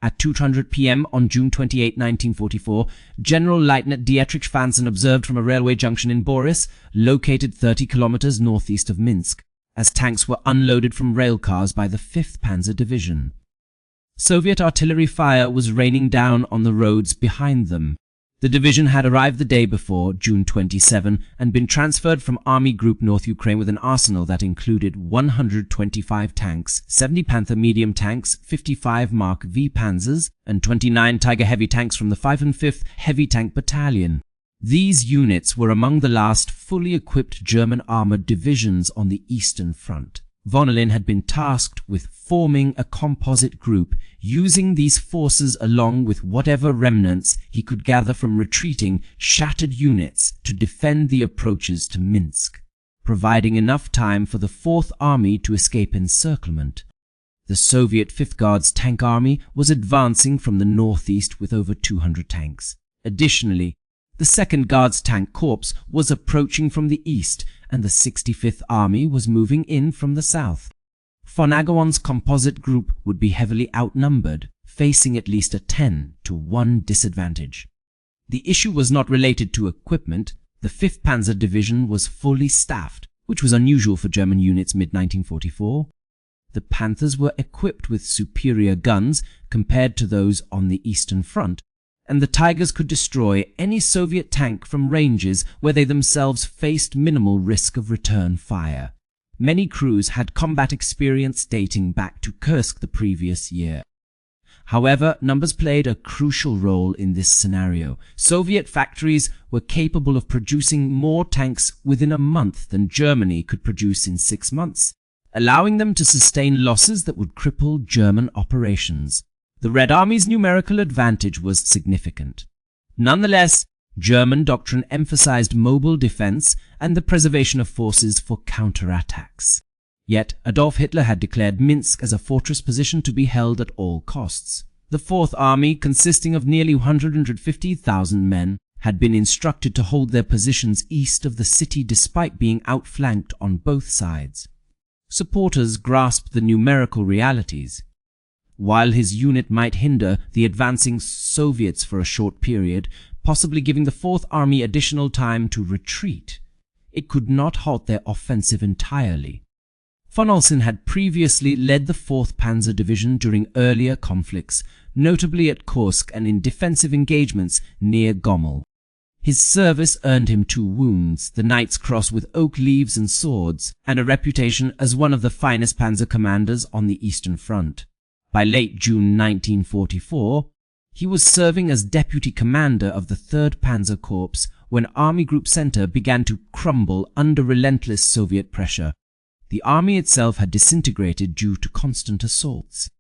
At 2:00 p.m. on June 28, 1944, General Lieutenant Dietrich Fansen observed from a railway junction in Boris, located 30 kilometers northeast of Minsk, as tanks were unloaded from rail cars by the 5th Panzer Division. Soviet artillery fire was raining down on the roads behind them. The division had arrived the day before, June 27, and been transferred from Army Group North Ukraine with an arsenal that included 125 tanks, 70 Panther medium tanks, 55 Mark V Panzers, and 29 Tiger heavy tanks from the 5th and 5th Heavy Tank Battalion. These units were among the last fully equipped German armored divisions on the Eastern Front. Von Lin had been tasked with forming a composite group, using these forces along with whatever remnants he could gather from retreating, shattered units to defend the approaches to Minsk, providing enough time for the 4th Army to escape encirclement. The Soviet 5th Guards Tank Army was advancing from the northeast with over 200 tanks. Additionally, the 2nd Guards Tank Corps was approaching from the east, and the 65th Army was moving in from the south. Von Agawon's composite group would be heavily outnumbered, facing at least a 10-to-1 disadvantage. The issue was not related to equipment. The 5th Panzer Division was fully staffed, which was unusual for German units mid-1944. The Panthers were equipped with superior guns compared to those on the Eastern Front, and the Tigers could destroy any Soviet tank from ranges where they themselves faced minimal risk of return fire. Many crews had combat experience dating back to Kursk the previous year. However, numbers played a crucial role in this scenario. Soviet factories were capable of producing more tanks within a month than Germany could produce in 6 months, allowing them to sustain losses that would cripple German operations. The Red Army's numerical advantage was significant. Nonetheless, German doctrine emphasized mobile defense and the preservation of forces for counterattacks. Yet, Adolf Hitler had declared Minsk as a fortress position to be held at all costs. The 4th Army, consisting of nearly 150,000 men, had been instructed to hold their positions east of the city despite being outflanked on both sides. Supporters grasped the numerical realities. While his unit might hinder the advancing Soviets for a short period, possibly giving the 4th Army additional time to retreat, it could not halt their offensive entirely. Von Olsen had previously led the 4th Panzer Division during earlier conflicts, notably at Kursk and in defensive engagements near Gomel. His service earned him 2 wounds, the Knight's Cross with oak leaves and swords, and a reputation as one of the finest panzer commanders on the Eastern Front. By late June 1944, he was serving as deputy commander of the 3rd Panzer Corps when Army Group Center began to crumble under relentless Soviet pressure. The army itself had disintegrated due to constant assaults.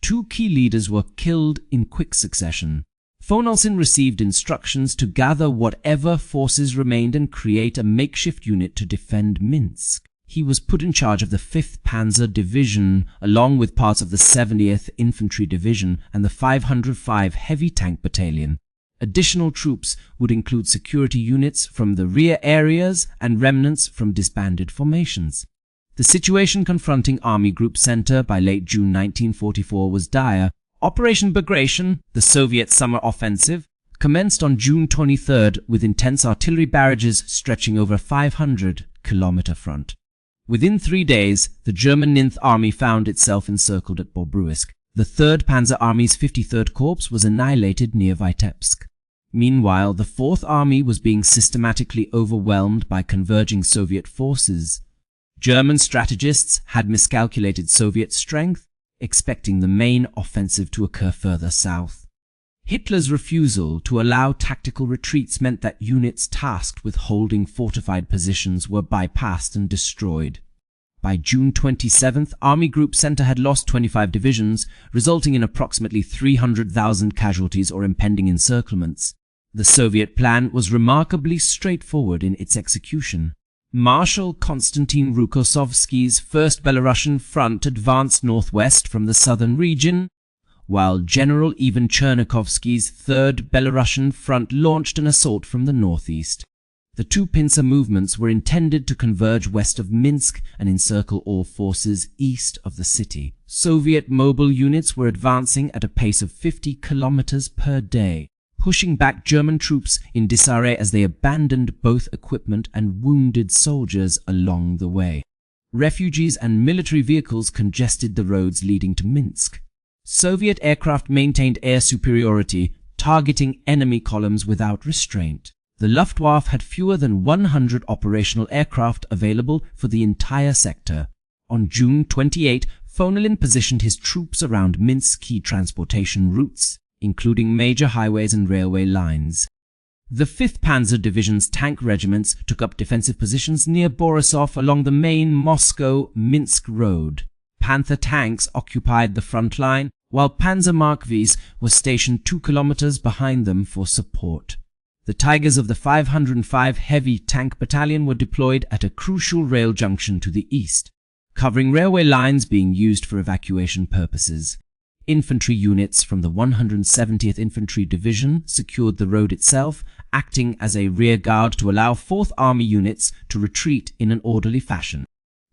2 key leaders were killed in quick succession. Von Olsen received instructions to gather whatever forces remained and create a makeshift unit to defend Minsk. He was put in charge of the 5th Panzer Division, along with parts of the 70th Infantry Division and the 505 Heavy Tank Battalion. Additional troops would include security units from the rear areas and remnants from disbanded formations. The situation confronting Army Group Center by late June 1944 was dire. Operation Bagration, the Soviet summer offensive, commenced on June 23rd with intense artillery barrages stretching over a 500-kilometer front. Within 3 days, the German 9th Army found itself encircled at Bobruisk. The 3rd Panzer Army's 53rd Corps was annihilated near Vitebsk. Meanwhile, the 4th Army was being systematically overwhelmed by converging Soviet forces. German strategists had miscalculated Soviet strength, expecting the main offensive to occur further south. Hitler's refusal to allow tactical retreats meant that units tasked with holding fortified positions were bypassed and destroyed. By June 27th, Army Group Center had lost 25 divisions, resulting in approximately 300,000 casualties or impending encirclements. The Soviet plan was remarkably straightforward in its execution. Marshal Konstantin Rokossovsky's 1st Belarusian Front advanced northwest from the southern region, while General Ivan Chernikovsky's 3rd Belarusian Front launched an assault from the northeast. The two pincer movements were intended to converge west of Minsk and encircle all forces east of the city. Soviet mobile units were advancing at a pace of 50 kilometers per day, pushing back German troops in disarray as they abandoned both equipment and wounded soldiers along the way. Refugees and military vehicles congested the roads leading to Minsk. Soviet aircraft maintained air superiority, targeting enemy columns without restraint. The Luftwaffe had fewer than 100 operational aircraft available for the entire sector. On June 28, Fonolin positioned his troops around Minsk's key transportation routes, including major highways and railway lines. The 5th Panzer Division's tank regiments took up defensive positions near Borisov along the main Moscow-Minsk road. Panther tanks occupied the front line, while Panzer Mark V's were stationed 2 kilometers behind them for support. The Tigers of the 505 Heavy Tank Battalion were deployed at a crucial rail junction to the east, covering railway lines being used for evacuation purposes. Infantry units from the 170th Infantry Division secured the road itself, acting as a rear guard to allow 4th Army units to retreat in an orderly fashion.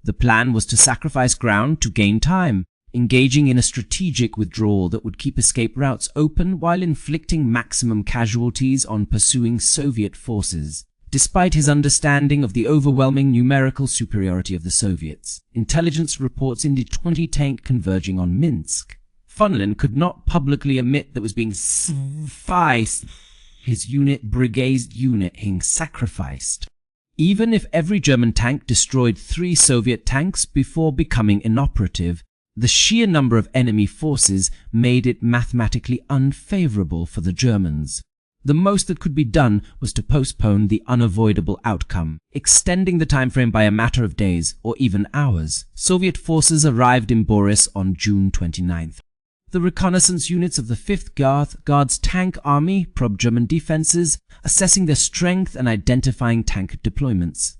The plan was to sacrifice ground to gain time, engaging in a strategic withdrawal that would keep escape routes open while inflicting maximum casualties on pursuing Soviet forces. Despite his understanding of the overwhelming numerical superiority of the Soviets, intelligence reports indicate 20 tanks converging on Minsk. Fonolin could not publicly admit that was being sacrificed. His brigade unit being sacrificed. Even if every German tank destroyed 3 Soviet tanks before becoming inoperative, the sheer number of enemy forces made it mathematically unfavorable for the Germans. The most that could be done was to postpone the unavoidable outcome, extending the time frame by a matter of days or even hours. Soviet forces arrived in Boris on June 29th. The reconnaissance units of the 5th Guards Tank Army probed German defenses, assessing their strength and identifying tank deployments.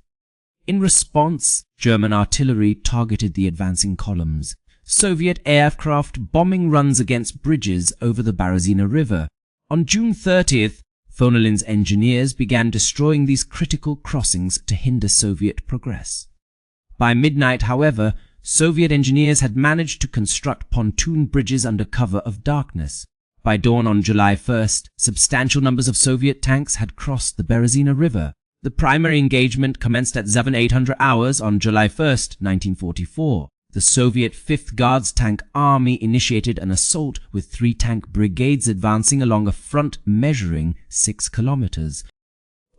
In response, German artillery targeted the advancing columns. Soviet aircraft bombing runs against bridges over the Berezina River. On June 30th, Fonolin's engineers began destroying these critical crossings to hinder Soviet progress. By midnight, however, Soviet engineers had managed to construct pontoon bridges under cover of darkness. By dawn on July 1st, substantial numbers of Soviet tanks had crossed the Berezina River. The primary engagement commenced at 0800 hours on July 1st, 1944. The Soviet 5th Guards Tank Army initiated an assault with 3 tank brigades advancing along a front measuring 6 kilometers.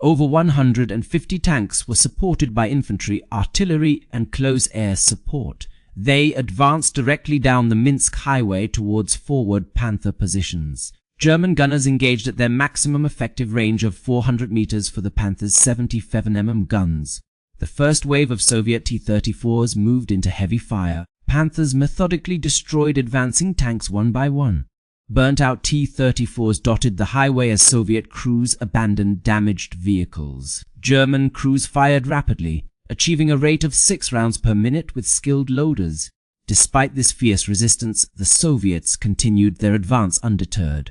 Over 150 tanks were supported by infantry, artillery, and close air support. They advanced directly down the Minsk highway towards forward Panther positions. German gunners engaged at their maximum effective range of 400 meters for the Panther's 77 mm guns. The first wave of Soviet T-34s moved into heavy fire. Panthers methodically destroyed advancing tanks one by one. Burnt-out T-34s dotted the highway as Soviet crews abandoned damaged vehicles. German crews fired rapidly, achieving a rate of 6 rounds per minute with skilled loaders. Despite this fierce resistance, the Soviets continued their advance undeterred.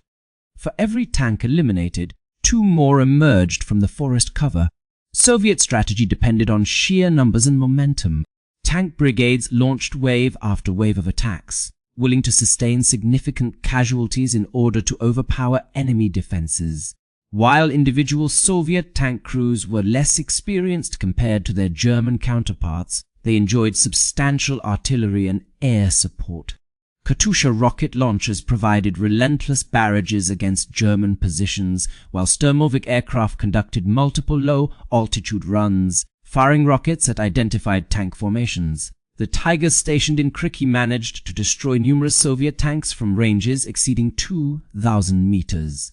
For every tank eliminated, 2 more emerged from the forest cover. Soviet strategy depended on sheer numbers and momentum. Tank brigades launched wave after wave of attacks, willing to sustain significant casualties in order to overpower enemy defenses. While individual Soviet tank crews were less experienced compared to their German counterparts, they enjoyed substantial artillery and air support. Katyusha rocket launchers provided relentless barrages against German positions, while Sturmovik aircraft conducted multiple low-altitude runs, firing rockets at identified tank formations. The Tigers stationed in Kriki managed to destroy numerous Soviet tanks from ranges exceeding 2,000 meters.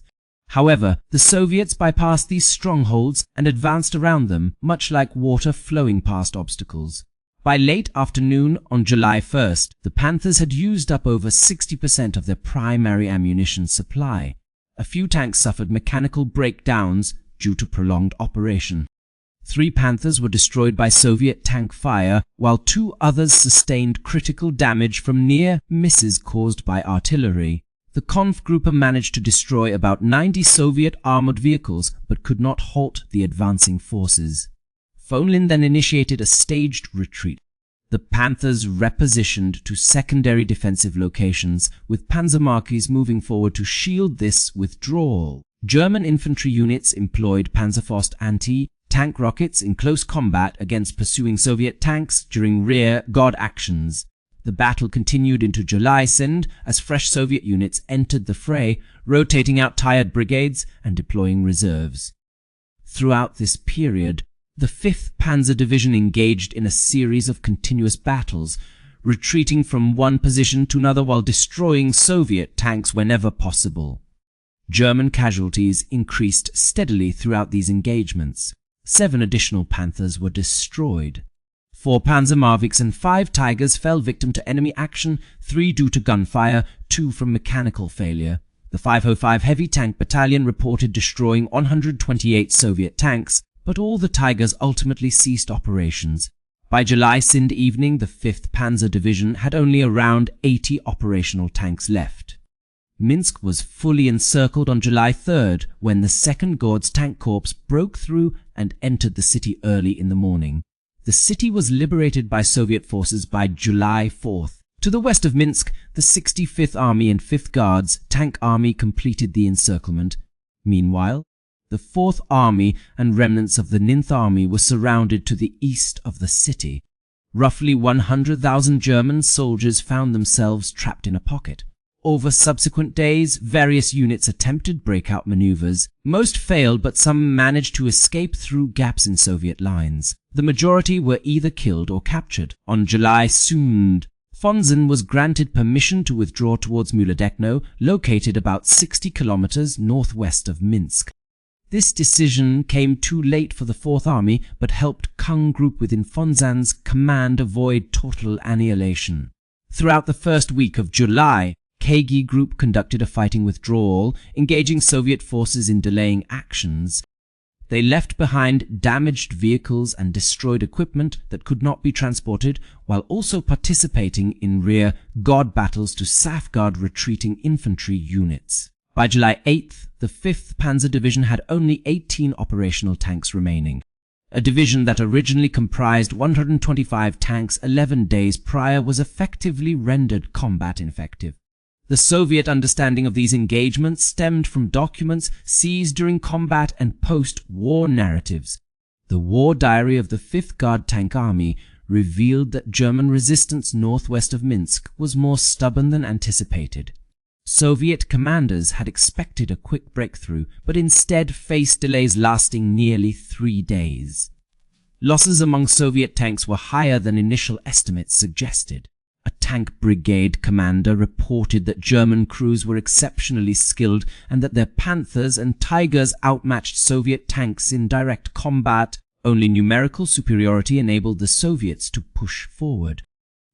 However, the Soviets bypassed these strongholds and advanced around them, much like water flowing past obstacles. By late afternoon on July 1st, the Panthers had used up over 60% of their primary ammunition supply. A few tanks suffered mechanical breakdowns due to prolonged operation. 3 Panthers were destroyed by Soviet tank fire, while 2 others sustained critical damage from near misses caused by artillery. The Kampfgruppe managed to destroy about 90 Soviet armored vehicles but could not halt the advancing forces. Fonlin then initiated a staged retreat. The Panthers repositioned to secondary defensive locations, with Panzermarkis moving forward to shield this withdrawal. German infantry units employed Panzerfaust anti-tank rockets in close combat against pursuing Soviet tanks during rear-guard actions. The battle continued into July as fresh Soviet units entered the fray, rotating out tired brigades and deploying reserves. Throughout this period, the 5th Panzer Division engaged in a series of continuous battles, retreating from one position to another while destroying Soviet tanks whenever possible. German casualties increased steadily throughout these engagements. 7 additional Panthers were destroyed. 4 Panzer Marviks and 5 Tigers fell victim to enemy action, 3 due to gunfire, 2 from mechanical failure. The 505 Heavy Tank Battalion reported destroying 128 Soviet tanks, but all the Tigers ultimately ceased operations. By July evening, the 5th Panzer Division had only around 80 operational tanks left. Minsk was fully encircled on July 3rd when the 2nd Gord's Tank Corps broke through and entered the city early in the morning. The city was liberated by Soviet forces by July 4th. To the west of Minsk, the 65th Army and 5th Guards Tank Army completed the encirclement. Meanwhile, the 4th Army and remnants of the 9th Army were surrounded to the east of the city. Roughly 100,000 German soldiers found themselves trapped in a pocket. Over subsequent days, various units attempted breakout maneuvers. Most failed, but some managed to escape through gaps in Soviet lines. The majority were either killed or captured. On July Fonzen was granted permission to withdraw towards Mühledekno, located about 60 kilometers northwest of Minsk. This decision came too late for the 4th Army, but helped Kung Group within Fonzen's command avoid total annihilation. Throughout the first week of July, KG Group conducted a fighting withdrawal, engaging Soviet forces in delaying actions. They left behind damaged vehicles and destroyed equipment that could not be transported, while also participating in rear-guard battles to safeguard retreating infantry units. By July 8th, the 5th Panzer Division had only 18 operational tanks remaining. A division that originally comprised 125 tanks 11 days prior was effectively rendered combat ineffective. The Soviet understanding of these engagements stemmed from documents seized during combat and post-war narratives. The war diary of the 5th Guard Tank Army revealed that German resistance northwest of Minsk was more stubborn than anticipated. Soviet commanders had expected a quick breakthrough, but instead faced delays lasting nearly 3 days. Losses among Soviet tanks were higher than initial estimates suggested. A tank brigade commander reported that German crews were exceptionally skilled and that their Panthers and Tigers outmatched Soviet tanks in direct combat. Only numerical superiority enabled the Soviets to push forward.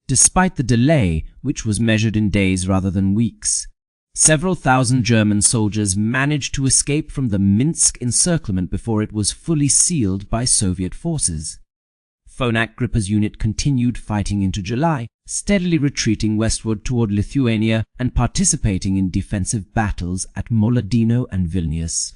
Despite the delay, which was measured in days rather than weeks, several thousand German soldiers managed to escape from the Minsk encirclement before it was fully sealed by Soviet forces. Fonak Grippa's unit continued fighting into July, steadily retreating westward toward Lithuania and participating in defensive battles at Molodino and Vilnius.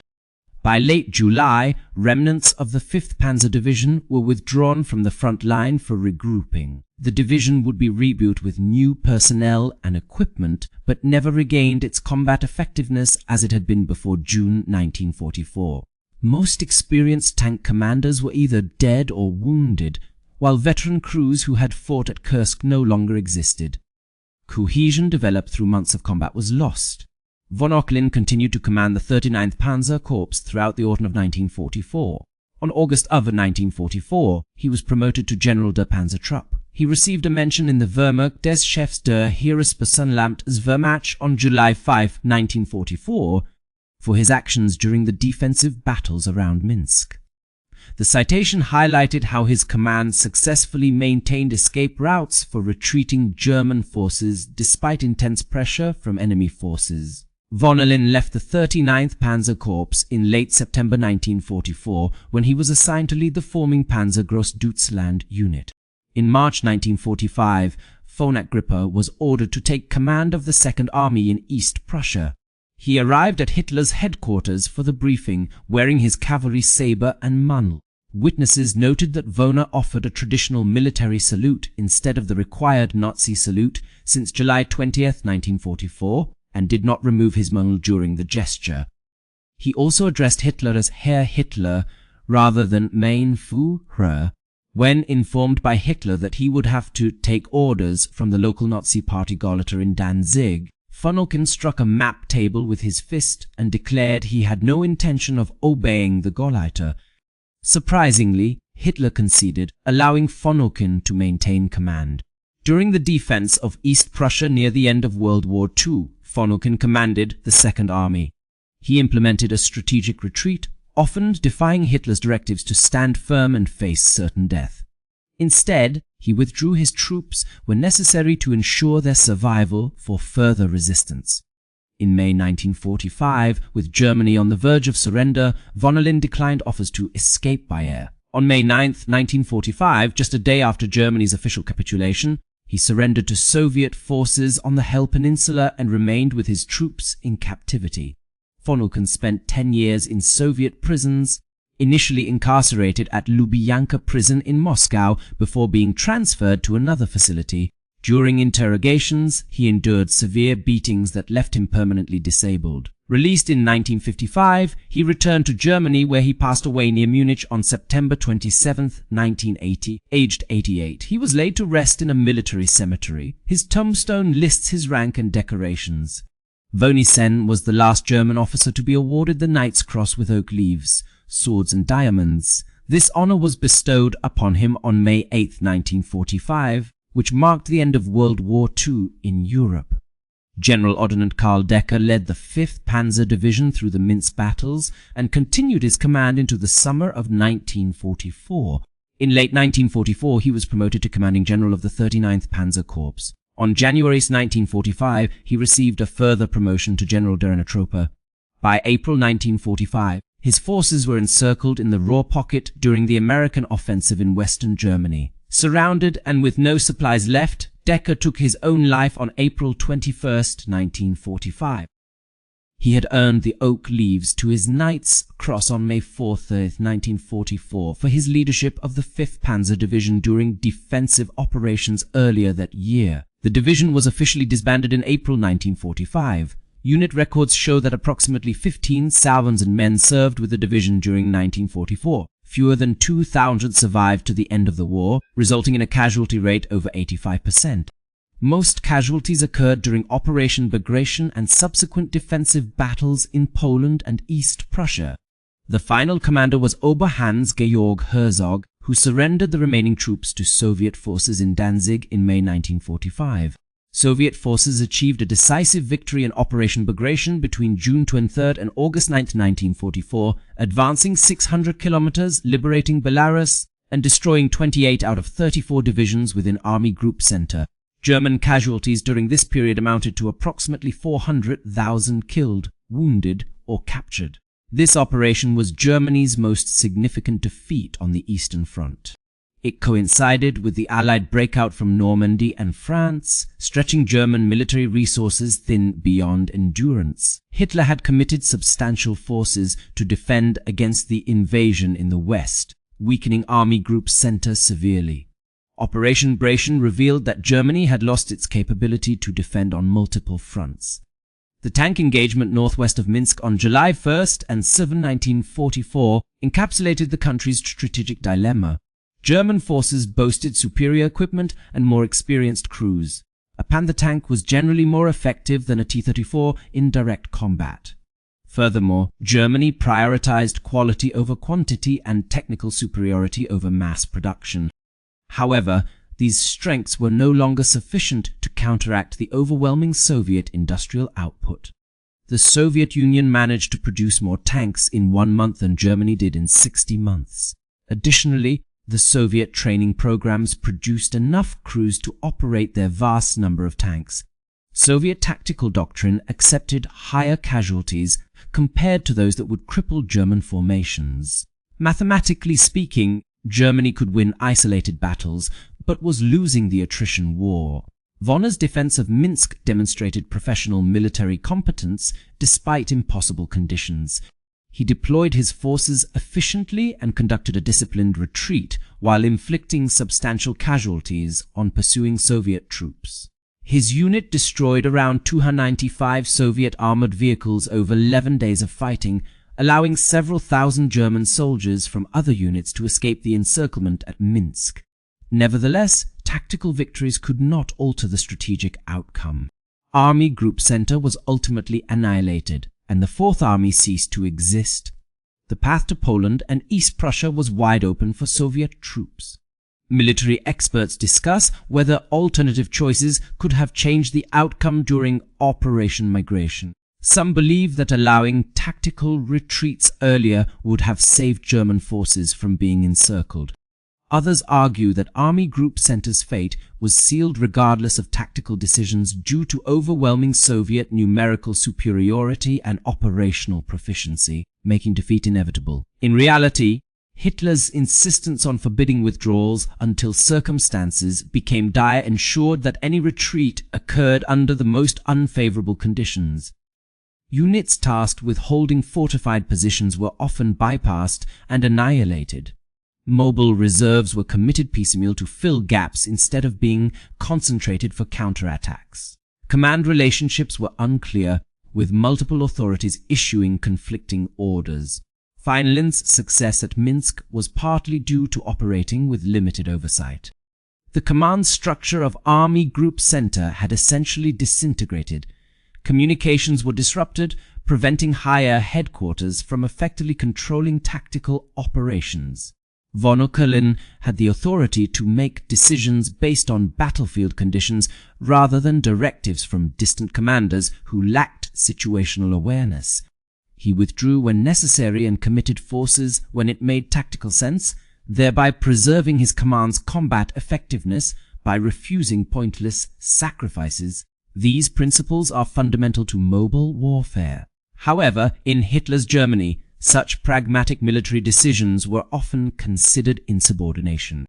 By late July, remnants of the 5th Panzer Division were withdrawn from the front line for regrouping. The division would be rebuilt with new personnel and equipment, but never regained its combat effectiveness as it had been before June 1944. Most experienced tank commanders were either dead or wounded, while veteran crews who had fought at Kursk no longer existed. Cohesion developed through months of combat was lost. Von Ocklin continued to command the 39th Panzer Corps throughout the autumn of 1944. On August of 1944, he was promoted to General der Panzertruppe. He received a mention in the Wehrmacht des Chefs der Heeresbesatzungslamts Wehrmacht on July 5, 1944, for his actions during the defensive battles around Minsk. The citation highlighted how his command successfully maintained escape routes for retreating German forces despite intense pressure from enemy forces. Von Ocklin left the 39th Panzer Corps in late September 1944 when he was assigned to lead the forming Panzer Grossdeutschland unit. In March 1945, Fonak Grippa was ordered to take command of the Second Army in East Prussia. He arrived at Hitler's headquarters for the briefing, wearing his cavalry sabre and mantle. Witnesses noted that Fonak offered a traditional military salute instead of the required Nazi salute since July 20, 1944, and did not remove his mantle during the gesture. He also addressed Hitler as Herr Hitler rather than Mein Führer. When informed by Hitler that he would have to take orders from the local Nazi party Gauleiter in Danzig, Fonak struck a map table with his fist and declared he had no intention of obeying the Gauleiter. Surprisingly, Hitler conceded, allowing Fonak to maintain command. During the defense of East Prussia near the end of World War II, Fonak commanded the Second Army. He implemented a strategic retreat, often defying Hitler's directives to stand firm and face certain death. Instead, he withdrew his troops when necessary to ensure their survival for further resistance. In May 1945, with Germany on the verge of surrender, von Linde declined offers to escape by air. On May 9, 1945, just a day after Germany's official capitulation, he surrendered to Soviet forces on the Hel Peninsula and remained with his troops in captivity. Fonak spent 10 years in Soviet prisons, initially incarcerated at Lubyanka prison in Moscow before being transferred to another facility. During interrogations, he endured severe beatings that left him permanently disabled. Released in 1955, he returned to Germany where he passed away near Munich on September 27, 1980, aged 88. He was laid to rest in a military cemetery. His tombstone lists his rank and decorations. Vonisen was the last German officer to be awarded the Knight's Cross with oak leaves, swords and diamonds. This honor was bestowed upon him on May 8, 1945, which marked the end of World War II in Europe. General Ordnance Karl Decker led the 5th Panzer Division through the Minsk battles and continued his command into the summer of 1944. In late 1944, he was promoted to commanding general of the 39th Panzer Corps. On January 1945, he received a further promotion to General der Tropa. By April 1945, his forces were encircled in the Ruhr Pocket during the American offensive in western Germany. Surrounded and with no supplies left, Decker took his own life on April 21, 1945. He had earned the oak leaves to his Knight's Cross on May 4, 1944 for his leadership of the 5th Panzer Division during defensive operations earlier that year. The division was officially disbanded in April 1945. Unit records show that approximately 15 salvons and men served with the division during 1944. Fewer than 2,000 survived to the end of the war, resulting in a casualty rate over 85%. Most casualties occurred during Operation Bagration and subsequent defensive battles in Poland and East Prussia. The final commander was Ober-Hans-Georg Herzog, who surrendered the remaining troops to Soviet forces in Danzig in May 1945. Soviet forces achieved a decisive victory in Operation Bagration between June 23 and August 9, 1944, advancing 600 kilometers, liberating Belarus, and destroying 28 out of 34 divisions within Army Group Center. German casualties during this period amounted to approximately 400,000 killed, wounded, or captured. This operation was Germany's most significant defeat on the Eastern Front. It coincided with the Allied breakout from Normandy and France, stretching German military resources thin beyond endurance. Hitler had committed substantial forces to defend against the invasion in the West, weakening Army Group Center severely. Operation Bagration revealed that Germany had lost its capability to defend on multiple fronts. The tank engagement northwest of Minsk on July 1 and 7, 1944 encapsulated the country's strategic dilemma. German forces boasted superior equipment and more experienced crews. A Panther tank was generally more effective than a T-34 in direct combat. Furthermore, Germany prioritized quality over quantity and technical superiority over mass production. However, these strengths were no longer sufficient to counteract the overwhelming Soviet industrial output. The Soviet Union managed to produce more tanks in 1 month than Germany did in 60 months. Additionally, the Soviet training programs produced enough crews to operate their vast number of tanks. Soviet tactical doctrine accepted higher casualties compared to those that would cripple German formations. Mathematically speaking, Germany could win isolated battles, but was losing the attrition war. Vonner's defense of Minsk demonstrated professional military competence despite impossible conditions. He deployed his forces efficiently and conducted a disciplined retreat while inflicting substantial casualties on pursuing Soviet troops. His unit destroyed around 295 Soviet armored vehicles over 11 days of fighting, allowing several thousand German soldiers from other units to escape the encirclement at Minsk. Nevertheless, tactical victories could not alter the strategic outcome. Army Group Center was ultimately annihilated, and the Fourth Army ceased to exist. The path to Poland and East Prussia was wide open for Soviet troops. Military experts discuss whether alternative choices could have changed the outcome during Operation Bagration. Some believe that allowing tactical retreats earlier would have saved German forces from being encircled. Others argue that Army Group Center's fate was sealed regardless of tactical decisions due to overwhelming Soviet numerical superiority and operational proficiency, making defeat inevitable. In reality, Hitler's insistence on forbidding withdrawals until circumstances became dire ensured that any retreat occurred under the most unfavorable conditions. Units tasked with holding fortified positions were often bypassed and annihilated. Mobile reserves were committed piecemeal to fill gaps instead of being concentrated for counterattacks. Command relationships were unclear, with multiple authorities issuing conflicting orders. Finland's success at Minsk was partly due to operating with limited oversight. The command structure of Army Group Center had essentially disintegrated. Communications were disrupted, preventing higher headquarters from effectively controlling tactical operations. Von Okerlin had the authority to make decisions based on battlefield conditions rather than directives from distant commanders who lacked situational awareness. He withdrew when necessary and committed forces when it made tactical sense, thereby preserving his command's combat effectiveness by refusing pointless sacrifices. These principles are fundamental to mobile warfare. However, in Hitler's Germany, such pragmatic military decisions were often considered insubordination.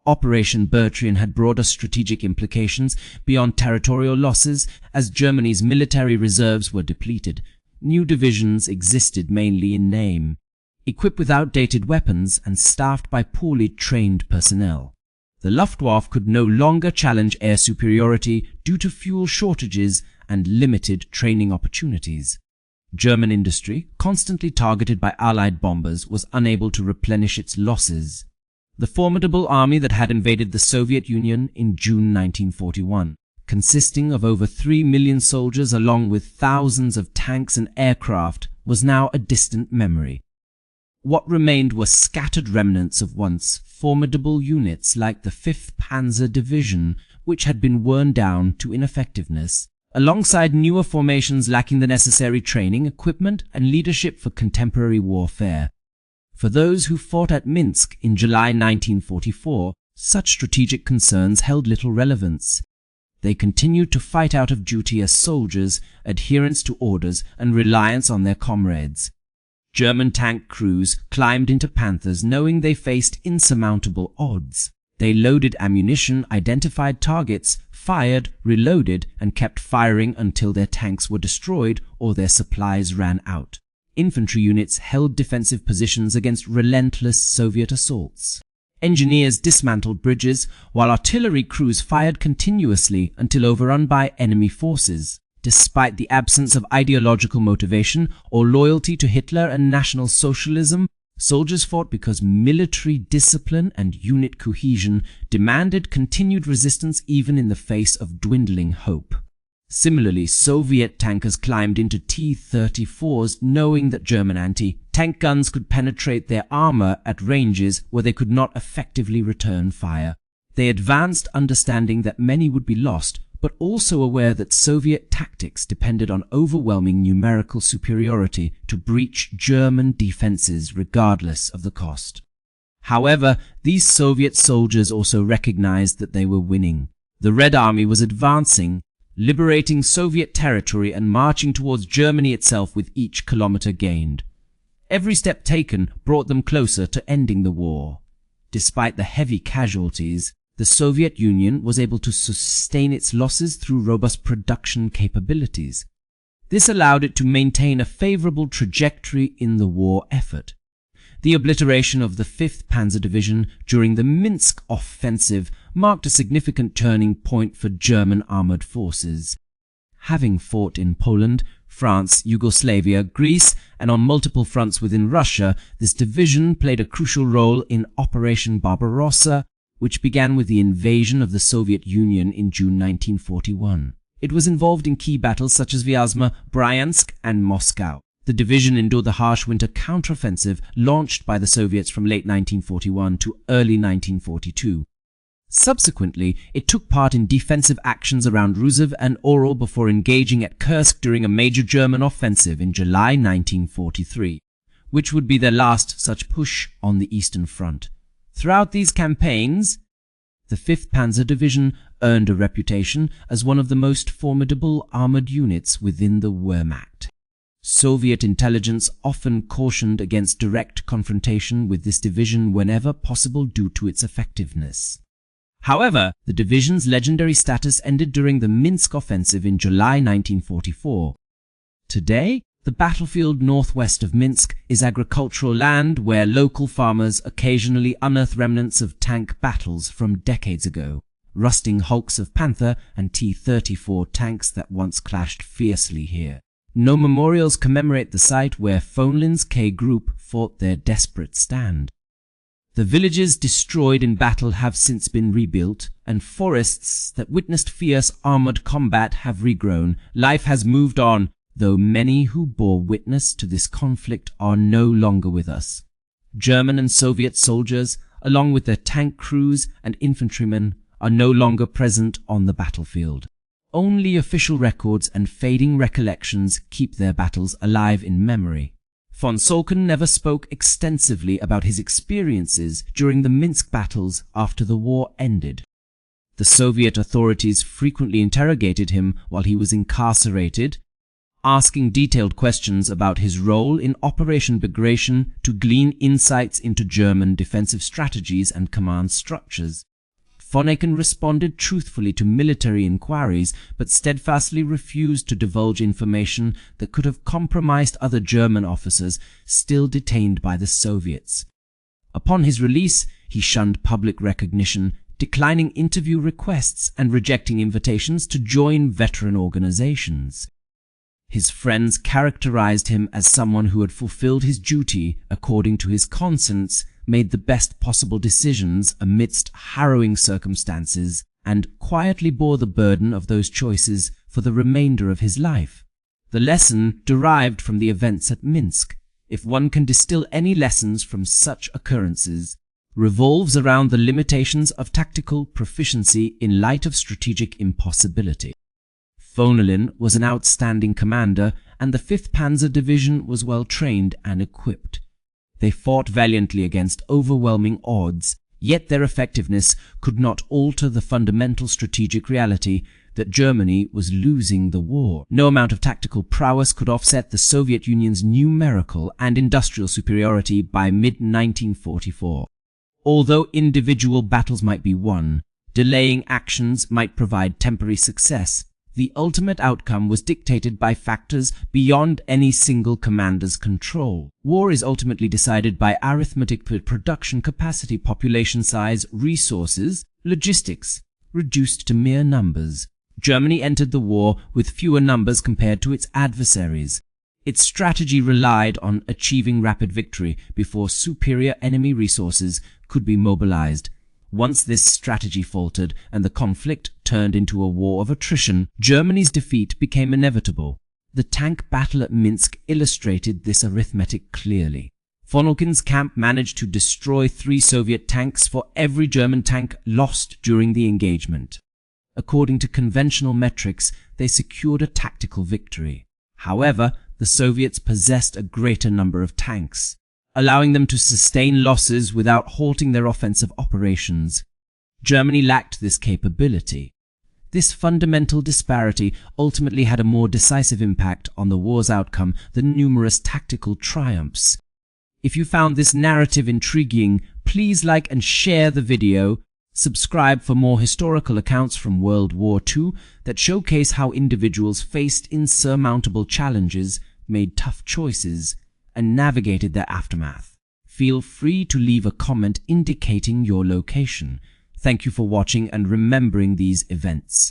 Operation Bagration had broader strategic implications beyond territorial losses as Germany's military reserves were depleted. New divisions existed mainly in name, equipped with outdated weapons and staffed by poorly trained personnel. The Luftwaffe could no longer challenge air superiority due to fuel shortages and limited training opportunities. German industry, constantly targeted by Allied bombers, was unable to replenish its losses. The formidable army that had invaded the Soviet Union in June 1941, consisting of over 3 million soldiers along with thousands of tanks and aircraft, was now a distant memory. What remained were scattered remnants of once formidable units like the 5th Panzer Division, which had been worn down to ineffectiveness, alongside newer formations lacking the necessary training, equipment, and leadership for contemporary warfare. For those who fought at Minsk in July 1944, such strategic concerns held little relevance. They continued to fight out of duty as soldiers, adherence to orders, and reliance on their comrades. German tank crews climbed into Panthers knowing they faced insurmountable odds. They loaded ammunition, identified targets, fired, reloaded, and kept firing until their tanks were destroyed or their supplies ran out. Infantry units held defensive positions against relentless Soviet assaults. Engineers dismantled bridges, while artillery crews fired continuously until overrun by enemy forces. Despite the absence of ideological motivation or loyalty to Hitler and National Socialism, soldiers fought because military discipline and unit cohesion demanded continued resistance even in the face of dwindling hope. Similarly, Soviet tankers climbed into T-34s knowing that German anti-tank guns could penetrate their armor at ranges where they could not effectively return fire. They advanced understanding that many would be lost, but also aware that Soviet tactics depended on overwhelming numerical superiority to breach German defenses regardless of the cost. However, these Soviet soldiers also recognized that they were winning. The Red Army was advancing, liberating Soviet territory and marching towards Germany itself with each kilometer gained. Every step taken brought them closer to ending the war. Despite the heavy casualties, the Soviet Union was able to sustain its losses through robust production capabilities. This allowed it to maintain a favorable trajectory in the war effort. The obliteration of the 5th Panzer Division during the Minsk offensive marked a significant turning point for German armored forces. Having fought in Poland, France, Yugoslavia, Greece, and on multiple fronts within Russia, this division played a crucial role in Operation Barbarossa, which began with the invasion of the Soviet Union in June 1941. It was involved in key battles such as Vyazma, Bryansk, and Moscow. The division endured the harsh winter counteroffensive launched by the Soviets from late 1941 to early 1942. Subsequently, it took part in defensive actions around Rusev and Orel before engaging at Kursk during a major German offensive in July 1943, which would be their last such push on the Eastern Front. Throughout these campaigns, the 5th Panzer Division earned a reputation as one of the most formidable armored units within the Wehrmacht. Soviet intelligence often cautioned against direct confrontation with this division whenever possible due to its effectiveness. However, the division's legendary status ended during the Minsk offensive in July 1944. Today, the battlefield northwest of Minsk is agricultural land where local farmers occasionally unearth remnants of tank battles from decades ago, rusting hulks of Panther and T-34 tanks that once clashed fiercely here. No memorials commemorate the site where Fonlin's K Group fought their desperate stand. The villages destroyed in battle have since been rebuilt, and forests that witnessed fierce armored combat have regrown. Life has moved on, though many who bore witness to this conflict are no longer with us. German and Soviet soldiers, along with their tank crews and infantrymen, are no longer present on the battlefield. Only official records and fading recollections keep their battles alive in memory. Von Solken never spoke extensively about his experiences during the Minsk battles after the war ended. The Soviet authorities frequently interrogated him while he was incarcerated, asking detailed questions about his role in Operation Bagration to glean insights into German defensive strategies and command structures. Fonak responded truthfully to military inquiries, but steadfastly refused to divulge information that could have compromised other German officers still detained by the Soviets. Upon his release, he shunned public recognition, declining interview requests and rejecting invitations to join veteran organizations. His friends characterized him as someone who had fulfilled his duty according to his conscience, made the best possible decisions amidst harrowing circumstances, and quietly bore the burden of those choices for the remainder of his life. The lesson derived from the events at Minsk, if one can distill any lessons from such occurrences, revolves around the limitations of tactical proficiency in light of strategic impossibility. Fonolin was an outstanding commander, and the 5th Panzer Division was well trained and equipped. They fought valiantly against overwhelming odds, yet their effectiveness could not alter the fundamental strategic reality that Germany was losing the war. No amount of tactical prowess could offset the Soviet Union's numerical and industrial superiority by mid-1944. Although individual battles might be won, delaying actions might provide temporary success. The ultimate outcome was dictated by factors beyond any single commander's control. War is ultimately decided by arithmetic per production capacity, population size, resources, logistics, reduced to mere numbers. Germany entered the war with fewer numbers compared to its adversaries. Its strategy relied on achieving rapid victory before superior enemy resources could be mobilized. Once this strategy faltered and the conflict turned into a war of attrition, Germany's defeat became inevitable. The tank battle at Minsk illustrated this arithmetic clearly. Fonolkin's camp managed to destroy 3 Soviet tanks for every German tank lost during the engagement. According to conventional metrics, they secured a tactical victory. However, the Soviets possessed a greater number of tanks, allowing them to sustain losses without halting their offensive operations. Germany lacked this capability. This fundamental disparity ultimately had a more decisive impact on the war's outcome than numerous tactical triumphs. If you found this narrative intriguing, please like and share the video, Subscribe for more historical accounts from World War II that showcase how individuals faced insurmountable challenges, made tough choices, and navigated their aftermath. Feel free to leave a comment indicating your location. Thank you for watching and remembering these events.